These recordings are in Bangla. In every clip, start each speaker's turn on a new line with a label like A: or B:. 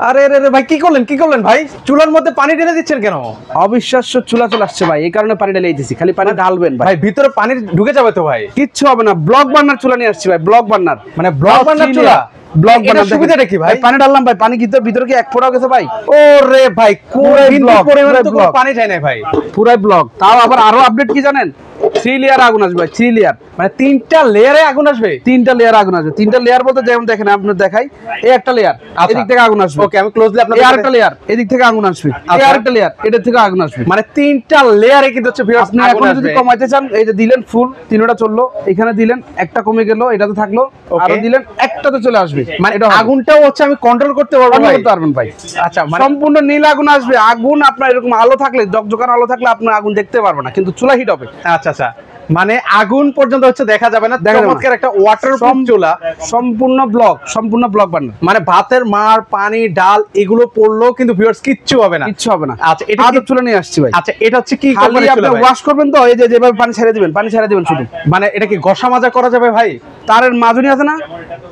A: আরে আরে আরে ভাই কি করলেন ভাই? চুলার মধ্যে পানি ঢেলে দিচ্ছেন কেন?
B: অবিশ্বাস্য চুলা চলে আসছে ভাই, এই কারণে পানি ঢেলে দিতেছি। খালি পানি ঢালবেন ভাই,
A: ভাই ভিতরে পানি ঢুকে যাবে তো ভাই।
B: কিচ্ছু হবে না। ব্লক বার্নার চুলা নিয়ে আসছি ভাই, ব্লক বার্নার।
A: মানে ব্লক বার্নার চুলা,
B: ব্লক বার্নার
A: সুবিধাটা কি ভাই?
B: পানি ঢাললাম ভাই, পানি ভিতরে কি এক ফোঁটাও গেছে ভাই?
A: ওরে ভাই কোন বিন্দু পরিমাণে তো কোনো পানি যায় না ভাই,
B: পুরাই ব্লক। তাও আবার আরো আপডেট কি জানেন, 3 লেয়ার আগুন আসবে ভাই, 3 লেয়ার।
A: মানে 3টা লেয়ারে আগুন আসবে?
B: 3টা লেয়ার আগুন আসবে। 3টা লেয়ার বলতে যেমন দেখেন, আপনাদের দেখাই, এই একটা লেয়ার, এদিক থেকে আগুন আসবে।
A: ওকে আমি ক্লোজলি আপনাদের,
B: এই আরেকটা লেয়ার, এদিক থেকে আগুন আসবে। এই আরেকটা লেয়ার, এটা থেকে আগুন আসবে।
A: মানে 3টা লেয়ারে কিন্তু হচ্ছে ভিউয়ার্স
B: আপনি এখন যদি কমাইতে চান, এই যে দিলেন ফুল, 3টা চললো, এখানে দিলেন একটা কমে গেল, এটাতে থাকলো, আরো দিলেন একটাতে চলে আসবে।
A: মানে এটা আগুনটাও হচ্ছে আমি কন্ট্রোল করতে পারবো ভাই?
B: করতে পারবেন ভাই।
A: আচ্ছা
B: সম্পূর্ণ নীল আগুন আসবে। আগুন আপনার এরকম আলো থাকলে, জকজকার আলো থাকলে আপনার আগুন দেখতে পারবে না, কিন্তু চুলা হিট হবে।
A: আচ্ছা আচ্ছা, মানে আগুন পর্যন্ত হচ্ছে দেখা যাবে না। চমৎকার একটা ওয়াটারপ্রুফ চুলা,
B: সম্পূর্ণ ব্লক বার্নার।
A: মানে ভাতের মার, পানি, ডাল এগুলো পড়লেও কিন্তু ভিউয়ার্স কিচ্ছু হবে না,
B: কিচ্ছু হবে না।
A: আচ্ছা এটা
B: আদর চুলা নিয়ে আসছি ভাই।
A: আচ্ছা এটা হচ্ছে কি
B: খালি আপনি ওয়াশ করবেন তো, এই যে যেভাবে পানি ছেড়ে দিবেন শুধু।
A: মানে এটা কি ঘষা মাজা করা যাবে ভাই?
B: তারের মাজনি আছে না,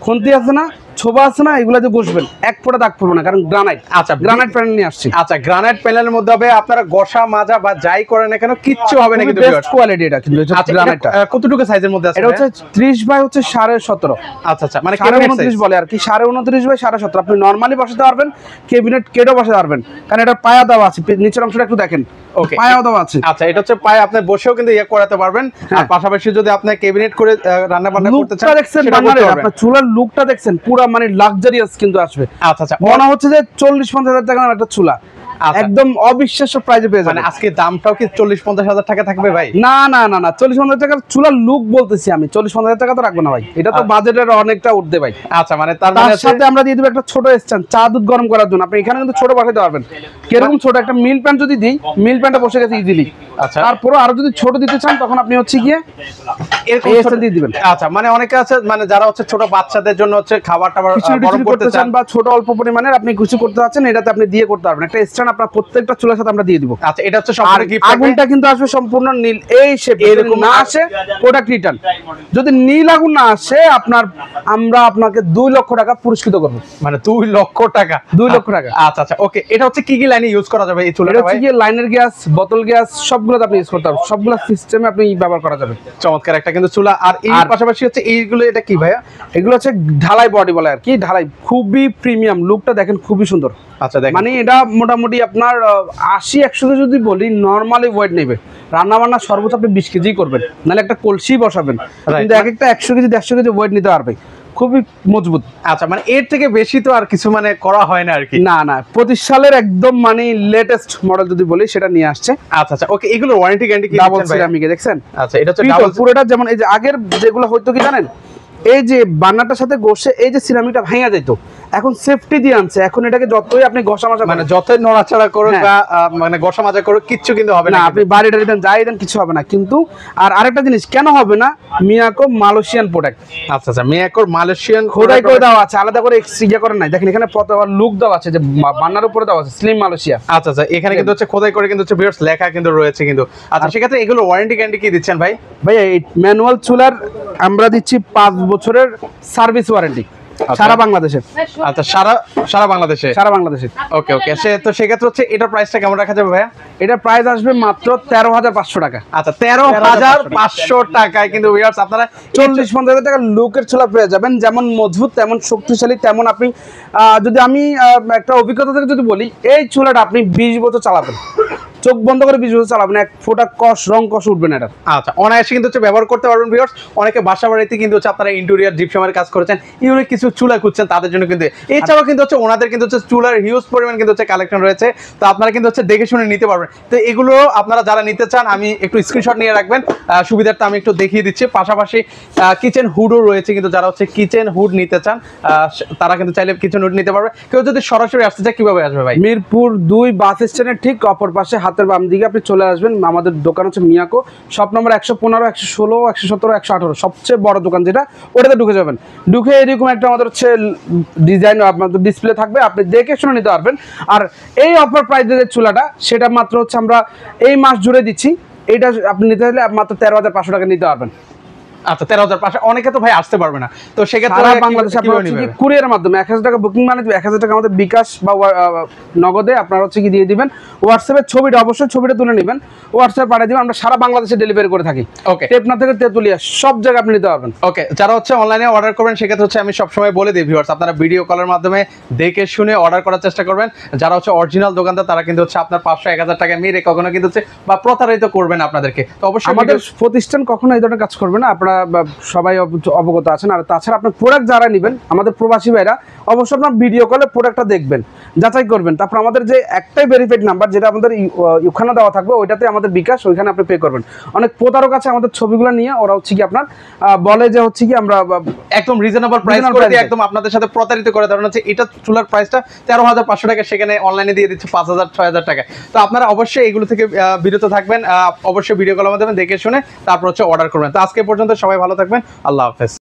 B: খুন্তি আছে না, ছোবা আছে না, এগুলাতে বসবেন, এক ফোঁটা দাগ পড়বে না, কারণ গ্রানাইট।
A: আচ্ছা
B: গ্রানাইট প্যানেল নিয়ে আসছি।
A: আচ্ছা গ্রানাইট প্যানেলের মধ্যে হবে, আপনারা ঘষা মাজা বা যাই করেন না কেন কিচ্ছু হবে না কিন্তু
B: বেস্ট কোয়ালিটি এটা কিন্তু।
A: আচ্ছা
B: গ্রানাইটটা
A: কতটুকু সাইজের মধ্যে আছে?
B: এটা হচ্ছে 30 বাই 17.5।
A: আচ্ছা আচ্ছা, মানে
B: 29.5 বলে আর কি, 29.5 বাই 17.5। আপনি নরমালি বসাতে পারবেন, ক্যাবিনেট কেটে বসাতে পারবেন, কারণ এটা পায়া দেওয়া আছে। নিচের অংশটা একটু দেখেন,
A: ওকে
B: পায়াও দেওয়া আছে।
A: আচ্ছা এটা হচ্ছে পায়ে আপনি বসেও কিন্তু ইয়ে করাতে পারবেন, আর পাশাপাশি যদি আপনি ক্যাবিনেট করে রান্না বান্না করতে চান,
B: দেখছেন আপনার চুলার লুকটা দেখছেন, পুরো মানে লাক্সারিয়াস কিন্তু আসবে।
A: আচ্ছা আচ্ছা,
B: মনে হচ্ছে যে 40-50 হাজার টাকার একটা চুলা, একদম অবিশ্বাস্য প্রাইসে পেয়ে যাবেন।
A: মানে আজকে দামটাও কি 40-50 হাজার টাকা থাকবে ভাই?
B: না না না না, 40-50 টাকার চুলার লুক বলতেছি আমি, 40-50 হাজার টাকা তো রাখবো না ভাই, এটা তো বাজেটের অনেকটা উঠবে ভাই।
A: আচ্ছা মানে তার
B: সাথে আমরা দিয়ে দেবো একটা ছোট স্ট্যান্ড, চা দুধ গরম করার জন্য। আপনি এখানে কিন্তু ছোট বসাতে পারবেন, কিরকম ছোট একটা মিল প্যান যদি দিই, মিল প্যানটা বসে গেছে ইজিলি। আচ্ছা তারপরে আরো যদি ছোট দিতে চান, তখন আপনি হচ্ছে গিয়ে এরকম স্ট্যান্ড দিয়ে দিবেন।
A: আচ্ছা মানে অনেকে আছে মানে যারা হচ্ছে ছোট বাচ্চাদের জন্য হচ্ছে খাবার টাবার গরম করতে চান,
B: বা ছোট অল্প পরিমাণের আপনি কিছু করতে চাচ্ছেন, এটাতে আপনি দিয়ে করতে পারবেন। একটা স্ট্যান্ড আপনার প্রত্যেকটা চুলার সাথে আমরা দিয়ে দিব।
A: আচ্ছা এটা হচ্ছে সম্পূর্ণ গিফট।
B: আগুনটা কিন্তু আসবে সম্পূর্ণ নীল, এই শেপ। এরকম না আসে প্রোডাক্ট রিটার্ন। যদি নীল আগুন না আসে, আমরা আপনাকে 2 লক্ষ টাকা পুরস্কৃত করব।
A: মানে 2 লক্ষ টাকা?
B: 2 লক্ষ টাকা।
A: আচ্ছা আচ্ছা ওকে, এটা হচ্ছে কি কি লাইনে ইউজ করা যাবে এই চুলাটা ভাই?
B: এটা হচ্ছে কি লাইনের গ্যাস, বোতল গ্যাস, সবগুলোতে আপনি ইউজ করতে পারবেন, সবগুলো সিস্টেমে আপনি ব্যবহার করা যাবে।
A: চমৎকার একটা কিন্তু চুলা। আর এই পাশাপাশি হচ্ছে এইগুলো, এটা কি ভাইয়া?
B: এগুলো হচ্ছে ঢালাই বডি বলে আর কি, ঢালাই, খুবই প্রিমিয়াম। লুকটা দেখেন, খুবই সুন্দর।
A: আচ্ছা দেখেন,
B: মানে এটা মোটামুটি আপনার 80-100 যদি বলি, নরমালি ওয়েট নেবে। রান্না বান্না সর্বোচ্চ আপনি 20 কেজি করবেন, নাহলে একটা কলসি বসাবেন, কিন্তু এক একটা 100 কেজি 150 কেজি ওয়েট নিতে পারবে, খুবই মজবুত।
A: আচ্ছা মানে এর থেকে বেশি তো আর কিছু মানে করা হয় না আর কি?
B: না না, 25 সালের একদম মানে লেটেস্ট মডেল যদি বলি, সেটা নিয়ে আসছে।
A: আচ্ছা আচ্ছা ওকে, এগুলো ওয়ারেন্টি গ্যারান্টি কি
B: ডাবল সিরামিকে দেখছেন?
A: আচ্ছা এটা হচ্ছে ডাবল
B: পুরোটা, যেমন এই যে আগের যেগুলো হয়তো কি জানেন, এই যে বার্নারটার সাথে ঘষে এই যে সিরামিকটা ভাঙা যেত, এখন সেফটি দিয়ে আনছে। এখন এটাকে যতই আপনি ঘষা মাজা,
A: মানে যতই নড়াচড়া করুন বা মানে ঘষা মাজা করুন, কিচ্ছু কিন্তু হবে না।
B: আপনি বাড়িটা দেন, যাই দেন, কিছু হবে না কিন্তু। আর আরেকটা জিনিস, কেন হবে না, মিয়াকো মালয়েশিয়ান প্রোডাক্ট।
A: আচ্ছা আচ্ছা, মিয়াকোর মালয়েশিয়ান
B: খোদাই করে দেওয়া আছে, আলাদা করে এক্সট্রা করেন নাই। দেখেন এখানে লুক দেওয়া আছে, যে বার্নার উপরে দেওয়া আছে স্লিম মালয়েশিয়া।
A: আচ্ছা আচ্ছা, এখানে কিন্তু হচ্ছে খোদাই করে কিন্তু হচ্ছে ভিউয়ার্স লেখা কিন্তু রয়েছে কিন্তু। আচ্ছা সেক্ষেত্রে এগুলো ওয়ারেন্টি গ্যারান্টি কি দিচ্ছেন ভাই?
B: ভাই এই ম্যানুয়াল চুলার আমরা দিচ্ছি 5 বছরের সার্ভিস ওয়ারেন্টি সারা বাংলাদেশে।
A: আচ্ছা সারা বাংলাদেশে? সারা বাংলাদেশে। ওকে ওকে, তো সেক্ষেত্রে হচ্ছে এটার প্রাইসটা কেমন রাখা যাবে ভাইয়া?
B: এটার প্রাইস আসবে মাত্র 13,500 টাকা।
A: আচ্ছা 13,500 টাকায় কিন্তু ভিউয়ার্স আপনারা
B: 40-50 হাজার টাকা লুকের চুলা পেয়ে যাবেন, যেমন মজবুত, তেমন শক্তিশালী, তেমন আপনি যদি আমি একটা অভিজ্ঞতা থেকে যদি বলি, এই চুলাটা আপনি 20 বছর চালাবেন, চোখ বন্ধ করে 20 বছর চালাবেন, এক ফোঁটা রং কষ উঠবে না এটা।
A: আচ্ছা অনায়াসে কিন্তু হচ্ছে ব্যবহার করতে পারবেন ভিউয়ার্স। অনেকে বাসা বাড়িতে কিন্তু হচ্ছে আপনারা ইন্টেরিয়র জিপসামের কাজ করেছেন, ইউনিক কিছু চুলা খুঁজছেন, তাদের জন্য কিন্তু। এছাড়াও কিন্তু হচ্ছে ওনাদের কিন্তু হচ্ছে চুলার হিউজ পরিমাণ কিন্তু হচ্ছে কালেকশন রয়েছে, তো আপনারা কিন্তু হচ্ছে দেখে শুনে নিতে পারবেন। তো এগুলো আপনারা যারা নিতে চান, আমি একটু স্ক্রিনশট নিয়ে রাখবেন, সুবিধাটা আমি একটু দেখিয়ে দিচ্ছি। পাশাপাশি কিচেন হুডও রয়েছে কিন্তু, যারা হচ্ছে কিচেন হুড নিতে চান তারা কিন্তু চাইলে কিচেন হুড নিতে পারবে। কেউ যদি সরাসরি আসতে চায় কিভাবে আসবে ভাই?
B: মিরপুর 2 বাস স্ট্যান্ডের ঠিক অপর পাশে হাতের বাম দিকে আপনি চলে আসবেন। আমাদের দোকান হচ্ছে মিয়াকো, শপ নম্বর 115, 116, 117, 118, সবচেয়ে বড় দোকান যেটা, ওটাতে ঢুকে যাবেন। ঢুকে এরকম একটা আমাদের হচ্ছে ডিজাইন আপনাদের ডিসপ্লে থাকবে, আপনি দেখে শুনে নিতে পারবেন। আর এই অফার প্রাইসে যে চুলাটা, সেটা মাত্র হচ্ছে আমরা এই মাস জুড়ে দিচ্ছি। এইটা আপনি নিতে হলে মাত্র 13,500 টাকা নিতে পারবেন।
A: আচ্ছা 13,500, অনেকে তো ভাই আসতে পারবে না, তো সেক্ষেত্রে
B: সারা বাংলাদেশে আপনারা হচ্ছে কি কুরিয়ারের মাধ্যমে 1000 টাকা বুকিং মানে 1000 টাকা আমাদের বিকাশ বা নগদে আপনারা হচ্ছে কি দিয়ে দিবেন। হোয়াটসঅ্যাপে ছবিটা অবশ্যই ছবিটা তুলে নেবেন, হোয়াটসঅ্যাপে পাঠিয়ে দিবেন। আমরা সারা বাংলাদেশে ডেলিভারি করে থাকি।
A: ওকে
B: টেপনা থেকে তেতুলিয়া সব জায়গায় আপনি নিতে পারবেন।
A: ওকে, যারা হচ্ছে অনলাইনে অর্ডার করবেন সেক্ষেত্রে হচ্ছে আমি সবসময় বলে দিই ভিউয়ার্স, আপনারা ভিডিও কলের মাধ্যমে দেখে শুনে অর্ডার করার চেষ্টা করবেন। যারা হচ্ছে অরিজিনাল দোকানদার তারা কিন্তু হচ্ছে আপনার 500-1000 টাকা মেরে কখনো কিন্তু হচ্ছে বা প্রতারিত করবেন আপনাদেরকে। তো অবশ্যই
B: আমাদের প্রতিষ্ঠান কখনো এই ধরনের কাজ করবে না, আপনারা সবাই অবগত আছেন। আর তাছাড়া আপনার প্রোডাক্ট যারা নেবেন, আমাদের প্রবাসী ভাইরা অবশ্যই আপনার ভিডিও কলে প্রোডাক্টটা দেখবেন, যাচাই করবেন। তারপর আমাদের যে একটাই ভেরিফাইড নাম্বার যেটা আমাদের ওখানে দেওয়া থাকবে, ওইটাতে আমাদের বিকাশ, ওইখানে আপনি পে করবেন। অনেক প্রতারক আছে আমাদের ছবিগুলো নিয়ে, ওরা হচ্ছে কি আপনার বলে যে হচ্ছে কি আমরা
A: একদম রিজনেবল প্রাইস করে দিয়ে একদম আপনাদের সাথে প্রতারিত করে। ধরুন হচ্ছে এটা চুলার প্রাইসটা 13,500 টাকা, সেখানে অনলাইনে দিয়ে দিচ্ছে 5,000-6,000 টাকা। তো আপনারা অবশ্যই এগুলো থেকে বিরত থাকবেন, অবশ্যই ভিডিও কলের মাধ্যমে দেখে শুনে তারপর হচ্ছে অর্ডার করবেন। তো আজকে পর্যন্ত সবাই ভালো থাকবেন, আল্লাহ হাফেজ।